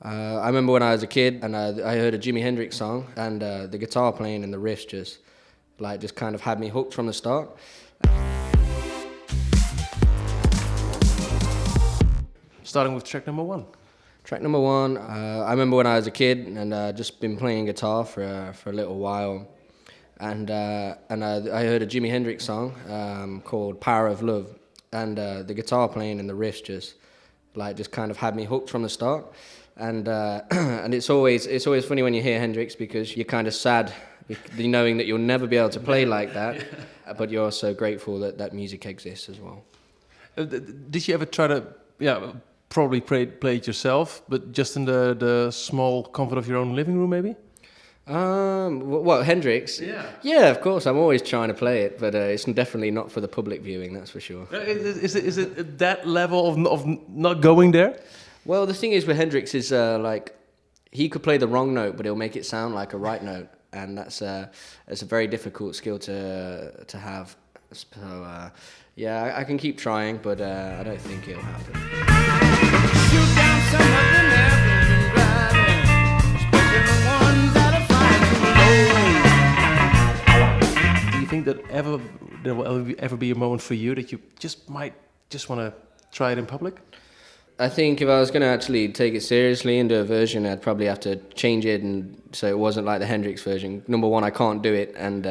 I remember when I was a kid and I heard a Jimi Hendrix song, and the guitar playing and the riffs just kind of had me hooked from the start. Starting with track number one. Track number one, I remember when I was a kid and just been playing guitar for a little while, and I heard a Jimi Hendrix song called "Power of Love," and the guitar playing and the riffs just kind of had me hooked from the start. And and it's always funny when you hear Hendrix, because you're kind of sad knowing that you'll never be able to play like that, but you're also grateful that music exists as well. Did you ever try to probably play it yourself, but just in the small comfort of your own living room, maybe? Well, Hendrix? Yeah, of course. I'm always trying to play it, but it's definitely not for the public viewing, that's for sure. Is it that level of not going there? Well, the thing is with Hendrix is he could play the wrong note, but he'll make it sound like a right note, and that's a very difficult skill to have. So I can keep trying, but I don't think it'll happen. Shoot down some of the levels and driving, especially the ones that are flying too low. Do you think that there will ever be a moment for you that you might want to try it in public? I think if I was going to actually take it seriously and do a version, I'd probably have to change it, and so it wasn't like the Hendrix version. Number one, I can't do it, and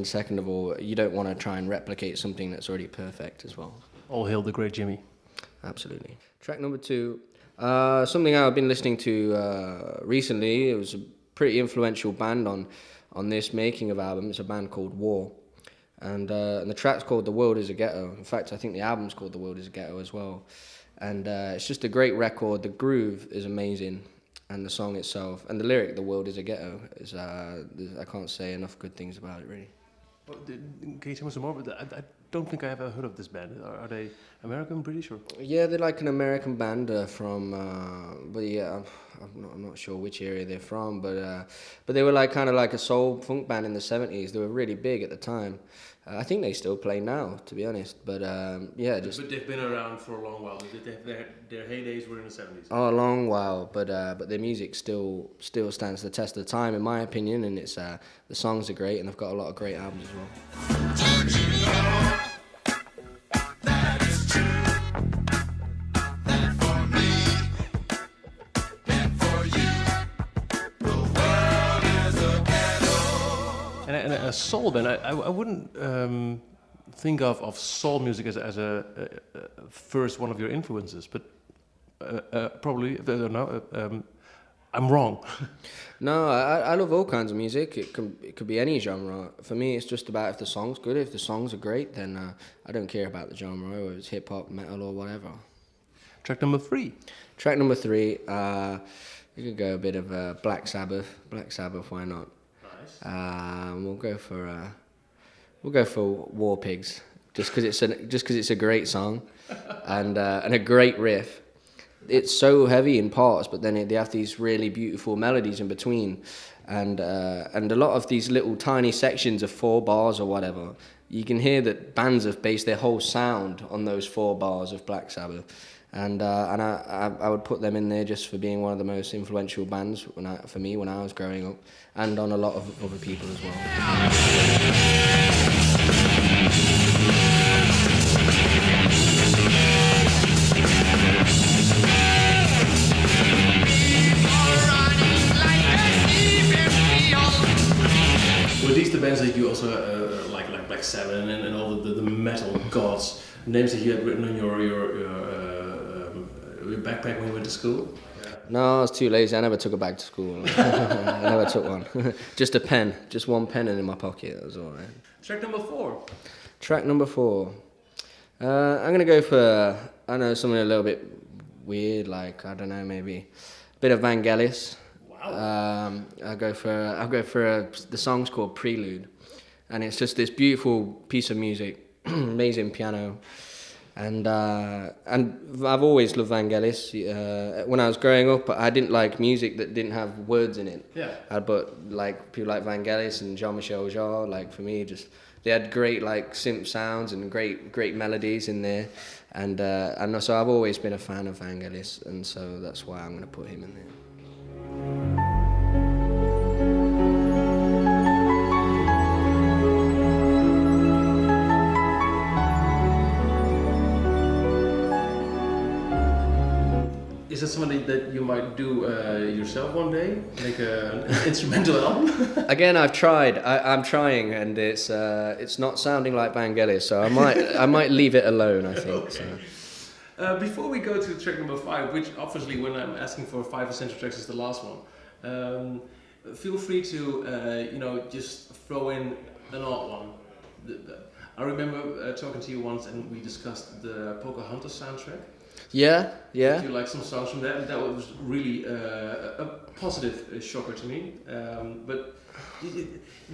second of all, you don't want to try and replicate something that's already perfect as well. All hail the great Jimi. Absolutely. Track number two, something I've been listening to recently. It was a pretty influential band on this making of album. It's a band called War, and the track's called "The World Is A Ghetto." In fact, I think the album's called "The World Is A Ghetto" as well. And it's just a great record. The groove is amazing, and the song itself, and the lyric, "The World Is A Ghetto," is I can't say enough good things about it, really. Well, can you tell me some more? But I don't think I ever heard of this band. Are they American, British, or? Yeah, they're like an American band from, but yeah, I'm not sure which area they're from, but they were like kind of like a soul funk band in the 70s. They were really big at the time. I think they still play now, to be honest. But just. But they've been around for a long while. Their heydays were in the 70s. Oh, a long while, but their music still stands the test of time, in my opinion. And it's the songs are great, and they've got a lot of great albums as well. And a soul band, I wouldn't think of soul music as a first one of your influences, but probably, I don't know, I'm wrong. No, I love all kinds of music. It could be any genre. For me, it's just about if the song's good. If the songs are great, then I don't care about the genre, or it's hip hop, metal, or whatever. Track number three. Track number three, you could go a bit of Black Sabbath. Black Sabbath, why not? We'll go for War Pigs, just because it's a great song, and a great riff. It's so heavy in parts, but then they have these really beautiful melodies in between, and a lot of these little tiny sections of 4 bars or whatever. You can hear that bands have based their whole sound on those 4 bars of Black Sabbath. And I would put them in there just for being one of the most influential bands for me when I was growing up, and on a lot of other people as well. Were these the bands that you also like Black Sabbath and all the metal gods, names that you had written on your backpack when you went to school? No, I was too lazy. I never took a bag to school. I never took one. Just a pen. Just one pen in my pocket. That was all right. Track number 4. Track number 4. I'm going to go for, I don't know, something a little bit weird, like, I don't know, maybe a bit of Vangelis. Wow. I'll go for the song's called Prelude. And it's just this beautiful piece of music, amazing piano. And I've always loved Vangelis. When I was growing up, I didn't like music that didn't have words in it. Yeah. But like people like Vangelis and Jean-Michel Jarre, like for me, just they had great like synth sounds and great melodies in there. And so I've always been a fan of Vangelis, and so that's why I'm going to put him in there. something that you might do yourself one day? Make an instrumental album? Again, I've tried. I'm trying, and it's not sounding like Vangelis, so I might leave it alone. I think. Okay. So. Before we go to track number 5, which obviously when I'm asking for 5 essential tracks is the last one, feel free to just throw in an odd one. I remember talking to you once, and we discussed the Pocahontas soundtrack. Yeah. Did you like some songs from that? That was really a positive shocker to me. But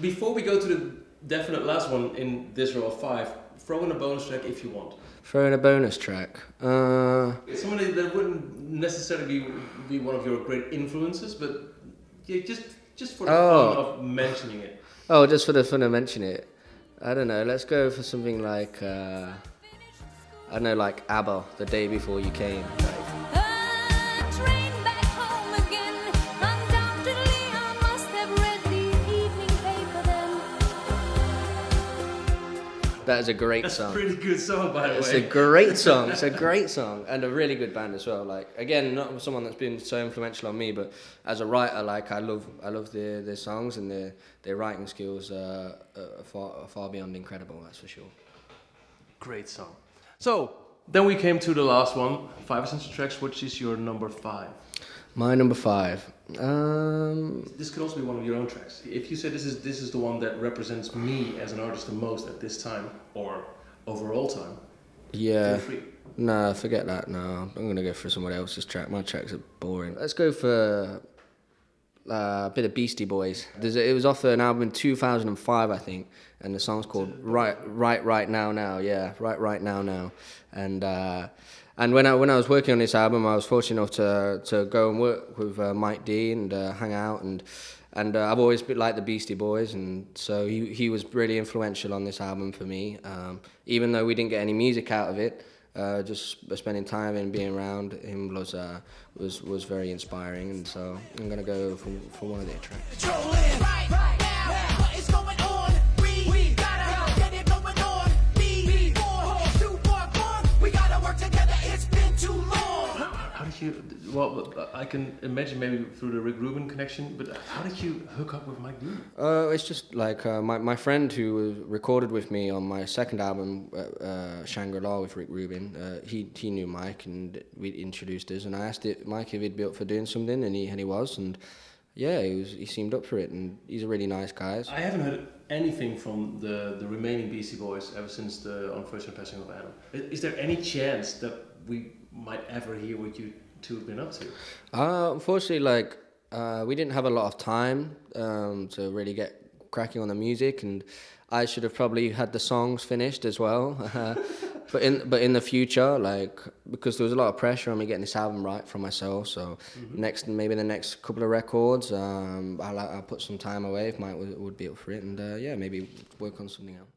before we go to the definite last one in this row of 5, throw in a bonus track if you want. Throw in a bonus track. Somebody that wouldn't necessarily be one of your great influences, but yeah, just for the fun of mentioning it. Oh, just for the fun of mentioning it. I don't know. Let's go for something like like ABBA, The Day Before You Came. That is a great song. That's a pretty good song, by the way. It's a great song. It's a great song, and a really good band as well. Like, again, not someone that's been so influential on me, but as a writer, like I love their songs, and their writing skills are far beyond incredible. That's for sure. Great song. So then we came to the last one, 5 essential tracks. Which is your number 5? My number 5. This could also be one of your own tracks. If you say this is the one that represents me as an artist the most at this time or overall time. Yeah. Feel free. No, forget that. No, I'm gonna go for someone else's track. My tracks are boring. Let's go for a bit of Beastie Boys. It was off an album in 2005, I think, and the song's called Right Now. Yeah, Right Now. And when I was working on this album, I was fortunate enough to go and work with Mike D and hang out, and I've always liked the Beastie Boys, and so he was really influential on this album for me. Even though we didn't get any music out of it, just spending time and being around him was very inspiring, and so I'm gonna go for one of their tracks. Right now, what is going on? We gotta get it going on. We gotta work together. It's been too long. How did you? Well, I can imagine maybe through the Rick Rubin connection, but how did you hook up with Mike D? It's just like my friend who recorded with me on my second album, Shangri-La with Rick Rubin. He knew Mike, and we introduced us. And I asked Mike if he'd be up for doing something, and he was. And yeah, he seemed up for it, and he's a really nice guy. I haven't heard anything from the remaining Beastie Boys ever since the unfortunate passing of Adam. Is there any chance that we might ever hear what you two have been up to? Unfortunately, we didn't have a lot of time to really get cracking on the music, and I should have probably had the songs finished as well. But in the future, because there was a lot of pressure on me getting this album right for myself, so maybe the next couple of records, I'll put some time away if Mike would be up for it, and maybe work on something else.